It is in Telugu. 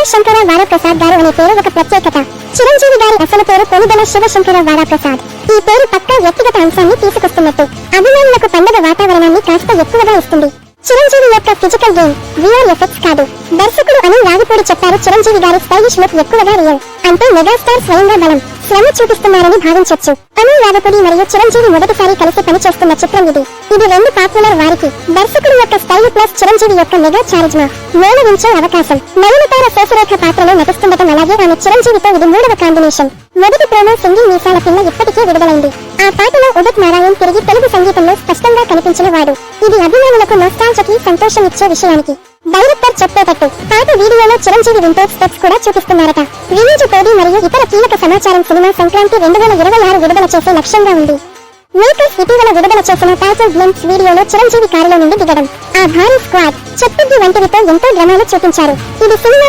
శివశంకర వరప్రసాద్ గారు అనే పేరు ఒక ప్రత్యేకత. చిరంజీవి గారి అసలు పేరు కొనిదెల శివశంకర వరప్రసాద్. ఈ పేరు పక్కా వ్యక్తిగత అంశాన్ని తీసుకొస్తున్నట్టు అభిమానులకు పండుగ వాతావరణాన్ని కాస్త ఎక్కువగా ఇస్తుంది. చిరంజీవి యొక్క ఫిజికల్ గేమ్ రియల్ ఎఫెక్ట్స్ కాదు. దర్శకుడు అనిల్ రావిపూడి చెప్పారు, చిరంజీవి గారి స్టైలిష్ లుక్ ఎక్కువగా రియల్, అంటే మెగాస్టార్ స్వయంగా బలం శ్రమ చూపిస్తున్నారని భావించొచ్చు. అనిల్ రావిపూడి మరియు చిరంజీవి మొదటిసారి కలిసి పనిచేస్తున్న చిత్రం ఇది. ఇది రెండు పాపులర్ వారికి దర్శకుడు యొక్క స్టైల్ ప్లస్ చిరంజీవి యొక్క మెగా చారిజ్మా మేళవించే అవకాశం. నయనతార శేషరేఖ పాత్రలో నటిస్తుండటం, అలాగే ఆమె చిరంజీవితో ఇది మూడవ కాంబినేషన్. మొదటి ప్రోమో సింగిల్ మీసాల పిల్ల ఇప్పటికే విడుదలైంది. ఆ పాటలో ఉదిత్ నారాయణ్ తిరిగి తెలుగు సంగీతంలో స్పష్టంగా కనిపించిన వాడు. ఇది అభిమానులకు నోస్టాల్జియాకి సంతోషం ఇచ్చే విషయానికి. డైరెక్టర్ చెప్పేటట్టు పాట వీడియోలో చిరంజీవి వింటేజ్ స్టెప్స్ కూడా చూపిస్తున్నారట. రిలీజ్ తేదీ మరియు ఇతర కీలక సమాచారం సినిమా సంక్రాంతి 2026 విడుదల చేసే లక్ష్యంగా ఉంది. మేకర్స్ ఇటీవల విడుదల చేసిన టైటిల్ గ్లింప్స్ వీడియోలో చిరంజీవి కారులో నుండి దిగడం, ఆ భారీ స్క్వాడ్, చెప్పుద్ది వంటివితో ఎంతో డ్రామాలు చూపించారు. ఇది సినిమా